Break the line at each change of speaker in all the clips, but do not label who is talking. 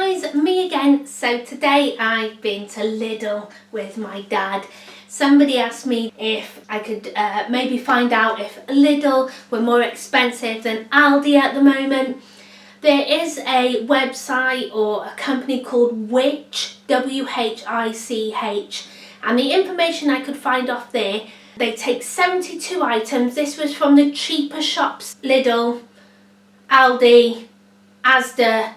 guys, me again. So today I've been to Lidl with my dad. Somebody asked me if I could maybe find out if Lidl were more expensive than Aldi at the moment. There is a website or a company called Which, W-H-I-C-H, and the information I could find off there, they take 72 items. This was from the cheaper shops: Lidl, Aldi, Asda,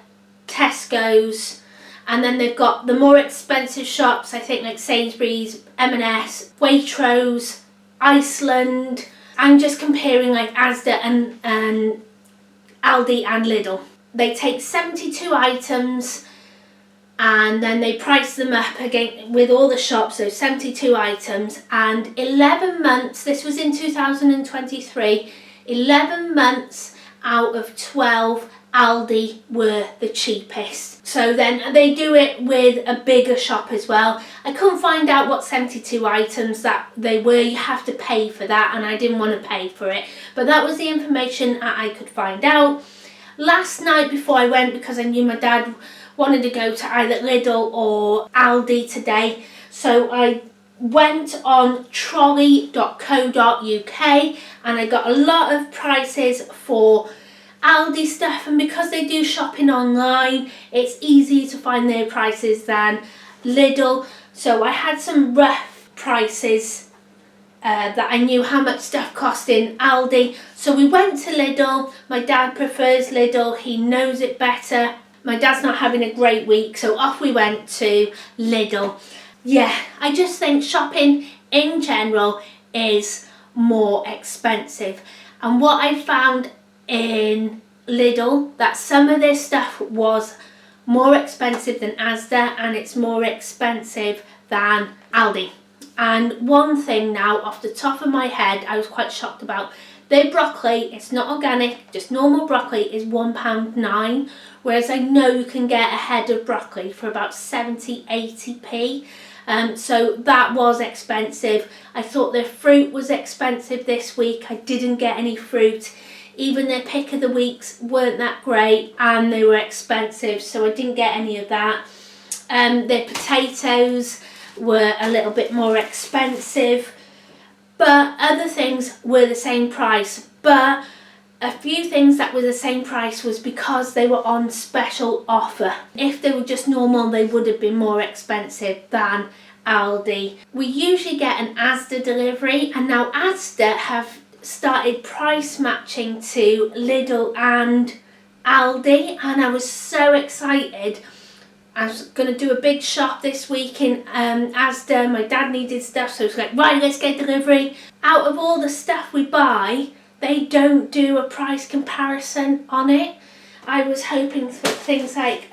Tesco's, and then they've got the more expensive shops, I think, like Sainsbury's, M&S, Waitrose, Iceland. I'm just comparing like Asda and Aldi and Lidl. They take 72 items and then they price them up again with all the shops, so 72 items, and 11 months, this was in 2023, 11 months out of 12 Aldi were the cheapest. So then they do it with a bigger shop as well. I couldn't find out what 72 items that they were. You have to pay for that, and I didn't want to pay for it, but that was the information I could find out. Last night before I went, because I knew my dad wanted to go to either Lidl or Aldi today, so I went on trolley.co.uk and I got a lot of prices for Aldi stuff, and because they do shopping online, it's easier to find their prices than Lidl. So I had some rough prices that I knew how much stuff cost in Aldi. So we went to Lidl. My dad prefers Lidl, he knows it better. My dad's not having a great week, so off we went to Lidl. Yeah, I just think shopping in general is more expensive, and what I found in Lidl, that some of their stuff was more expensive than Asda, and it's more expensive than Aldi. And one thing now off the top of my head I was quite shocked about: their broccoli, it's not organic, just normal broccoli, is £1.09, whereas I know you can get a head of broccoli for about 70-80p. So that was expensive. I thought their fruit was expensive this week. I didn't get any fruit. Even their pick of the weeks weren't that great, and they were expensive, so I didn't get any of that. Their potatoes were a little bit more expensive, but other things were the same price. But a few things that were the same price was because they were on special offer. If they were just normal, they would have been more expensive than Aldi. We usually get an Asda delivery, and now Asda have started price matching to Lidl and Aldi, and I was so excited. I was going to do a big shop this week in Asda. My dad needed stuff, so I was like, right, let's get delivery. Out of all the stuff we buy, they don't do a price comparison on it. I was hoping for things like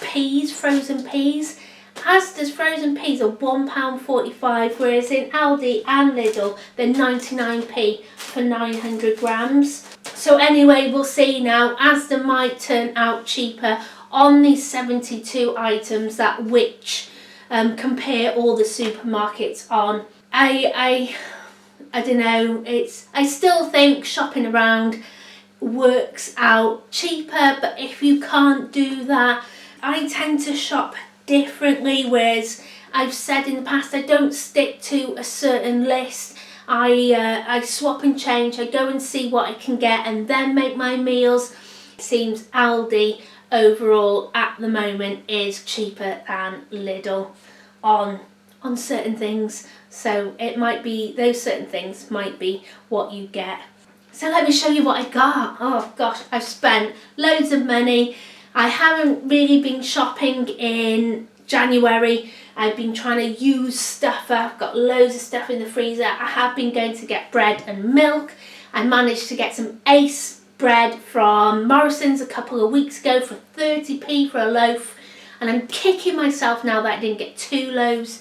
peas, frozen peas. Asda's frozen peas are £1.45, whereas in Aldi and Lidl they're 99p for 900 grams. So anyway, we'll see now. Asda might turn out cheaper on these 72 items that Which compare all the supermarkets on. I don't know, I still think shopping around works out cheaper, but if you can't do that, I tend to shop differently, whereas I've said in the past I don't stick to a certain list. I swap and change. I go and see what I can get and then make my meals. It seems Aldi overall at the moment is cheaper than Lidl on certain things, so it might be those certain things might be what you get. So let me show you what I got. Oh gosh, I've spent loads of money. I haven't really been shopping in January. I've been trying to use stuff up. I've got loads of stuff in the freezer. I have been going to get bread and milk. I managed to get some Ace bread from Morrison's a couple of weeks ago for 30p for a loaf, and I'm kicking myself now that I didn't get 2 loaves.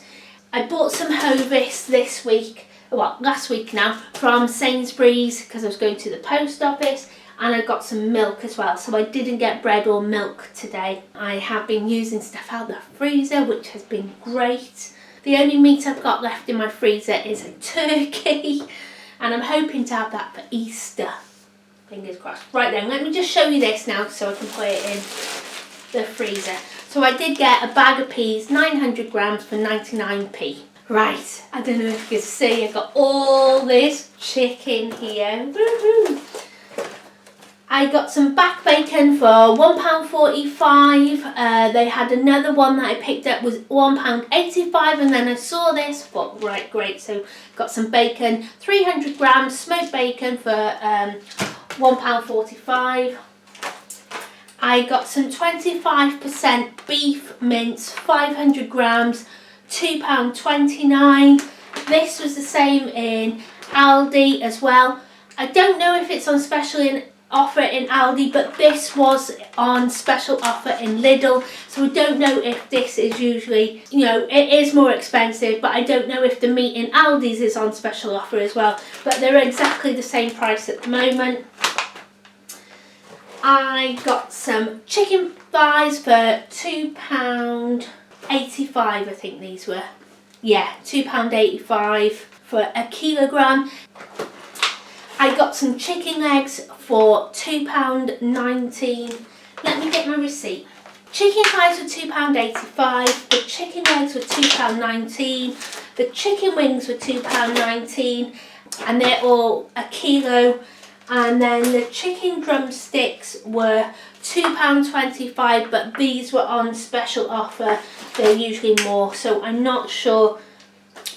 I bought some Hovis this week, well, last week now, from Sainsbury's because I was going to the post office, and I got some milk as well, so I didn't get bread or milk today. I have been using stuff out of the freezer, which has been great. The only meat I've got left in my freezer is a turkey, and I'm hoping to have that for Easter. Fingers crossed. Right then, let me just show you this now so I can put it in the freezer. So I did get a bag of peas, 900 grams for 99p. Right, I don't know if you can see, I got all this chicken here. Woohoo! I got some back bacon for £1.45. They had another one that I picked up was £1.85, and then I saw this, thought, right, great. So got some bacon, 300 grams smoked bacon for £1.45. I got some 25% beef mince, 500 grams, £2.29. This was the same in Aldi as well. I don't know if it's on special offer in Aldi, but this was on special offer in Lidl, so I don't know if this is usually, you know, it is more expensive, but I don't know if the meat in Aldi's is on special offer as well, but they're exactly the same price at the moment. I got some chicken thighs for £2.85, I think these were. Yeah, £2.85 for a kilogram. I got some chicken legs for £2.19. Let me get my receipt. Chicken thighs were £2.85. The chicken legs were £2.19. The chicken wings were £2.19, and they're all a kilo. And then the chicken drumsticks were £2.25, but these were on special offer. They're usually more, so I'm not sure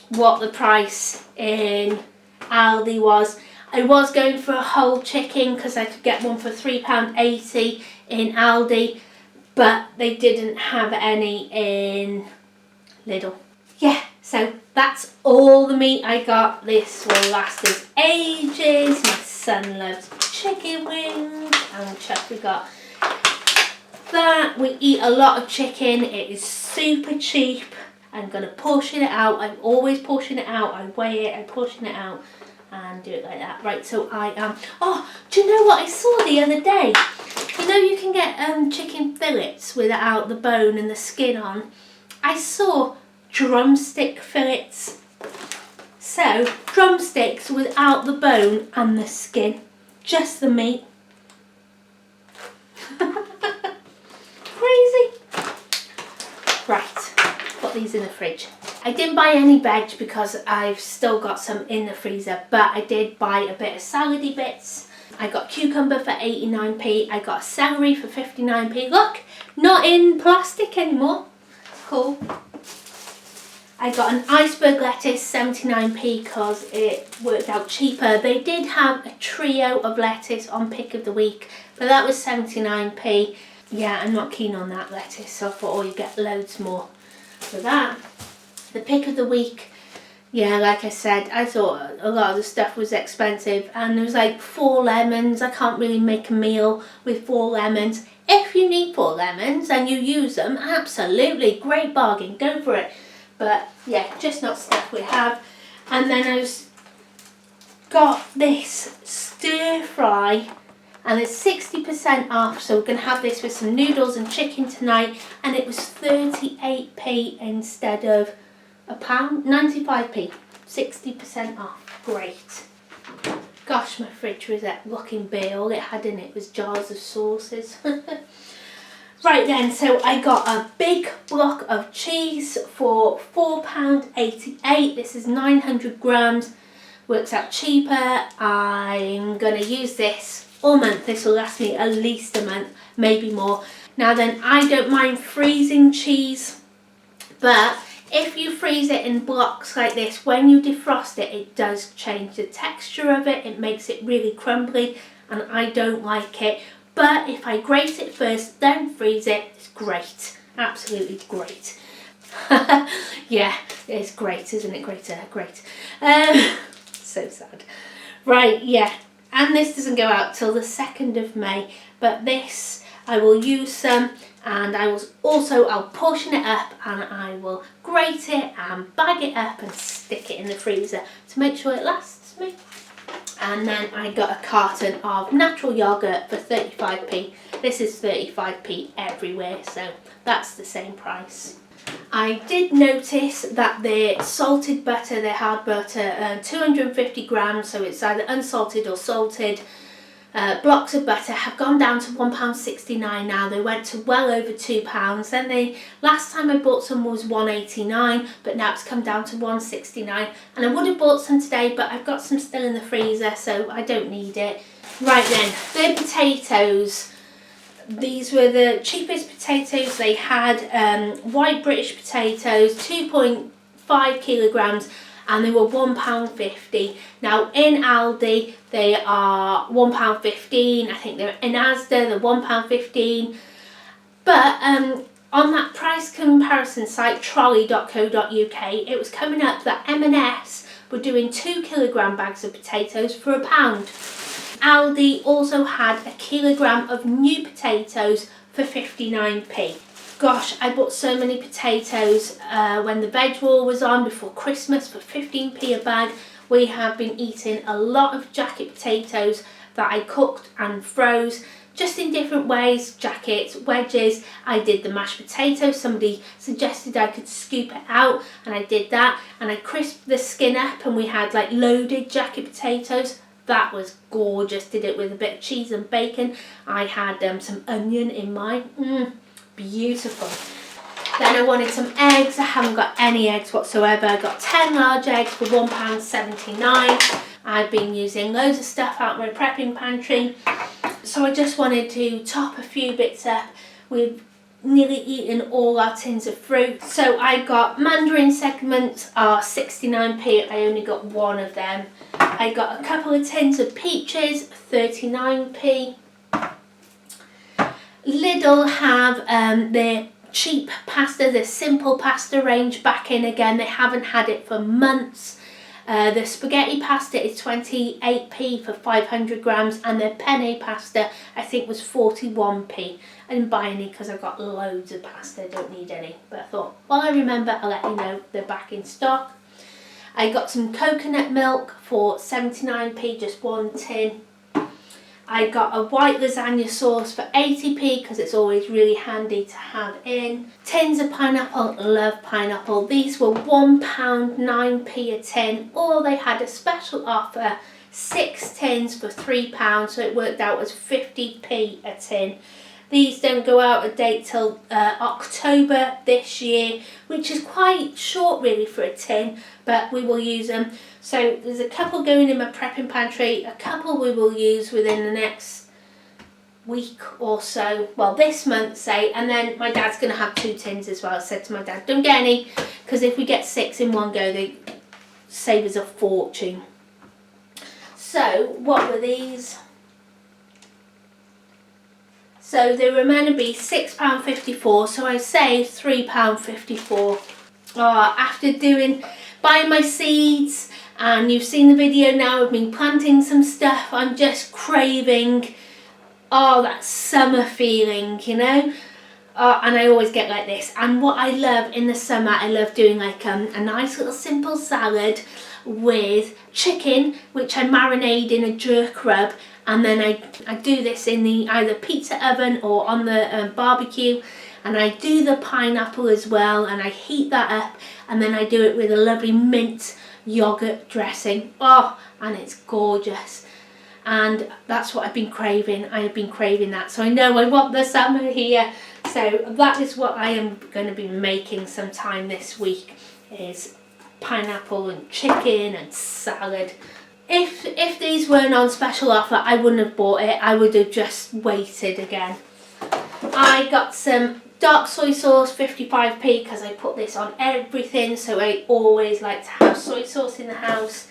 what the price in Aldi was. I was going for a whole chicken because I could get one for £3.80 in Aldi, but they didn't have any in Lidl. Yeah, so that's all the meat I got. This will last us ages. My son loves chicken wings, and Chuck, we got that. We eat a lot of chicken. It is super cheap. I'm going to portion it out. I always portion it out. I weigh it, I portion it out, and do it like that. Right, so I am... Oh, do you know what I saw the other day? You know you can get chicken fillets without the bone and the skin on. I saw drumstick fillets. So, drumsticks without the bone and the skin. Just the meat. Crazy. Right, put these in the fridge. I didn't buy any veg because I've still got some in the freezer, but I did buy a bit of salady bits. I got cucumber for 89p. I got celery for 59p. Look, not in plastic anymore. Cool. I got an iceberg lettuce, 79p, because it worked out cheaper. They did have a trio of lettuce on pick of the week, but that was 79p. Yeah, I'm not keen on that lettuce, so I thought, oh, you get loads more for that. The pick of the week, yeah, like I said, I thought a lot of the stuff was expensive, and there was like 4 lemons. I can't really make a meal with 4 lemons. If you need 4 lemons and you use them, absolutely, great bargain, go for it. But yeah, just not stuff we have. And then I got this stir fry, and it's 60% off, so we're going to have this with some noodles and chicken tonight, and it was 38p instead of £1, 95p, 60% off. Great. Gosh, my fridge was looking bare. All it had in it was jars of sauces. Right then, so I got a big block of cheese for £4.88. This is 900 grams. Works out cheaper. I'm going to use this all month. This will last me at least a month, maybe more. Now then, I don't mind freezing cheese, but if you freeze it in blocks like this, when you defrost it, it does change the texture of it. It makes it really crumbly, and I don't like it. But if I grate it first, then freeze it, it's great. Absolutely great. Yeah, it's great, isn't it? Great. So sad. Right, yeah. And this doesn't go out till the 2nd of May. But this, I will use some, and I'll portion it up, and I will grate it and bag it up and stick it in the freezer to make sure it lasts me. And then I got a carton of natural yogurt for 35p. This is 35p everywhere, so that's the same price. I did notice that their salted butter, their hard butter, 250 grams, so it's either unsalted or salted, blocks of butter have gone down to £1.69 now. They went to well over £2. Then last time I bought some was £1.89, but now it's come down to £1.69. And I would have bought some today, but I've got some still in the freezer, so I don't need it. Right then, the potatoes. These were the cheapest potatoes they had. White British potatoes, 2.5 kilograms, and they were £1.50. Now in Aldi they are £1.15. I think they're in Asda, they're £1.15. But on that price comparison site, trolley.co.uk, it was coming up that M&S were doing 2 kilogram bags of potatoes for £1. Aldi also had a kilogram of new potatoes for 59p. Gosh, I bought so many potatoes when the veg wall was on before Christmas for 15p a bag. We have been eating a lot of jacket potatoes that I cooked and froze just in different ways. Jackets, wedges, I did the mashed potatoes. Somebody suggested I could scoop it out and I did that, and I crisped the skin up and we had like loaded jacket potatoes. That was gorgeous. Did it with a bit of cheese and bacon. I had some onion in mine. Beautiful. Then I wanted some eggs. I haven't got any eggs whatsoever. I got 10 large eggs for £1.79. I've been using loads of stuff out my prepping pantry, so I just wanted to top a few bits up. We've nearly eaten all our tins of fruit. So I got mandarin segments are 69p. I only got one of them. I got a couple of tins of peaches, 39p. Lidl have their cheap pasta, the simple pasta range back in again. They haven't had it for months. The spaghetti pasta is 28p for 500 grams, and the penne pasta I think was 41p. I didn't buy any because I've got loads of pasta, I don't need any, but I thought, while I remember, I'll let you know they're back in stock. I got some coconut milk for 79p, just one tin. I got a white lasagna sauce for 80p because it's always really handy to have in. Tins of pineapple, love pineapple. These were £1.09p a tin, or they had a special offer, 6 tins for £3, so it worked out as 50p a tin. These don't go out of date till October this year, which is quite short really for a tin, but we will use them. So there's a couple going in my prepping pantry, a couple we will use within the next week or so, well this month say, and then my dad's going to have 2 tins as well. I said to my dad, don't get any, because if we get 6 in one go they save us a fortune. So what were these? So they were meant to be £6.54, so I saved £3.54. After buying my seeds, and you've seen the video now, I've been planting some stuff, I'm just craving, that summer feeling, you know? And I always get like this. And what I love in the summer, I love doing like a nice little simple salad with chicken, which I marinate in a jerk rub, and then I do this in the either pizza oven or on the barbecue, and I do the pineapple as well, and I heat that up, and then I do it with a lovely mint yogurt dressing. And it's gorgeous, and that's what I've been craving. I have been craving that, so I know I want the summer here. So that is what I am going to be making sometime this week, is pineapple and chicken and salad. If these weren't on special offer, I wouldn't have bought it. I would have just waited again. I got some dark soy sauce, 55p, because I put this on everything, so I always like to have soy sauce in the house.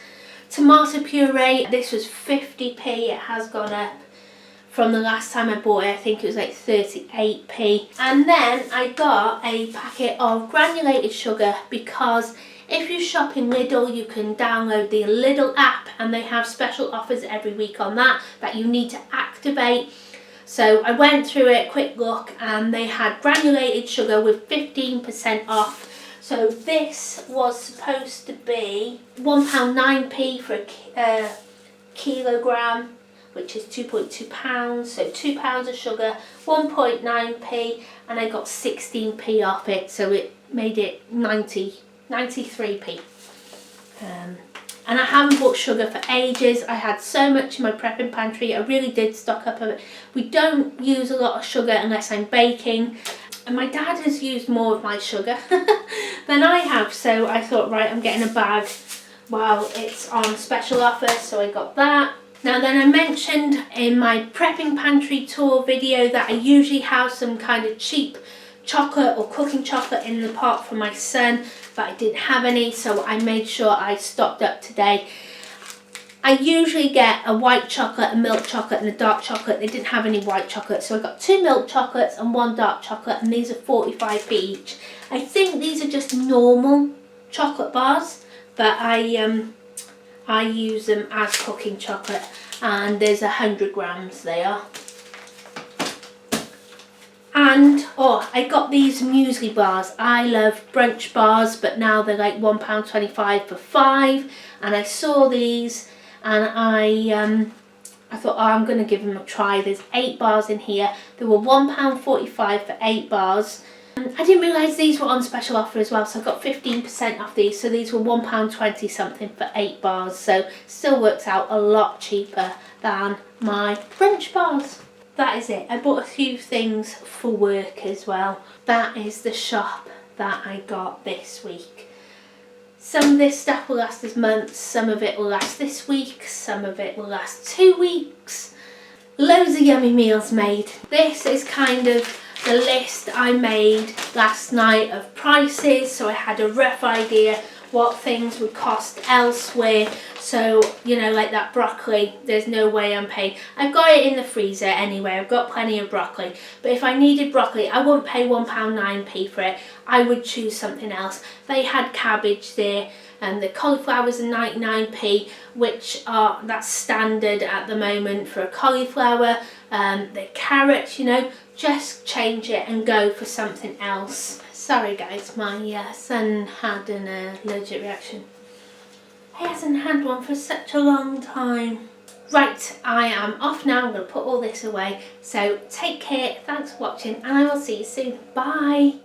Tomato puree, this was 50p. It has gone up from the last time I bought it. I think it was like 38p. And then I got a packet of granulated sugar, because if you shop in Lidl, you can download the Lidl app, and they have special offers every week on that you need to activate. So I went through it, quick look, and they had granulated sugar with 15% off. So this was supposed to be £1.09p for a kilogram, which is 2.2 pounds. So £2 of sugar, 1.9p, and I got 16p off it, so it made it 93p. and I haven't bought sugar for ages. I had so much in my prepping pantry. I really did stock up of it. We don't use a lot of sugar unless I'm baking, and my dad has used more of my sugar than I have, so I thought, right, I'm getting a bag while it's on special offer, so I got that. Now then, I mentioned in my prepping pantry tour video that I usually have some kind of cheap chocolate or cooking chocolate in the pot for my son, but I didn't have any, so I made sure I stocked up today. I usually get a white chocolate, a milk chocolate and a dark chocolate. They didn't have any white chocolate, so I got 2 milk chocolates and 1 dark chocolate, and these are 45p each. I think these are just normal chocolate bars, but I use them as cooking chocolate, and there's 100 grams they are. And I got these muesli bars. I love brunch bars, but now they're like £1.25 for 5, and I saw these and I thought, I'm going to give them a try. There's 8 bars in here. They were £1.45 for 8 bars. I didn't realise these were on special offer as well, so I got 15% off these, so these were £1.20 something for 8 bars, so still works out a lot cheaper than my brunch bars. That is it. I bought a few things for work as well. That is the shop that I got this week. Some of this stuff will last this month, some of it will last this week, some of it will last 2 weeks. Loads of yummy meals made. This is kind of the list I made last night of prices, so I had a rough idea what things would cost elsewhere. So, you know, like that broccoli, there's no way I'm paying. I've got it in the freezer anyway, I've got plenty of broccoli, but if I needed broccoli, I wouldn't pay £1.09 for it. I would choose something else. They had cabbage there, and the cauliflowers are 99p, which that's standard at the moment for a cauliflower. The carrots, you know, just change it and go for something else. Sorry guys, my son had an allergic reaction. He hasn't had one for such a long time. Right, I am off now. I'm going to put all this away. So take care, thanks for watching, and I will see you soon. Bye.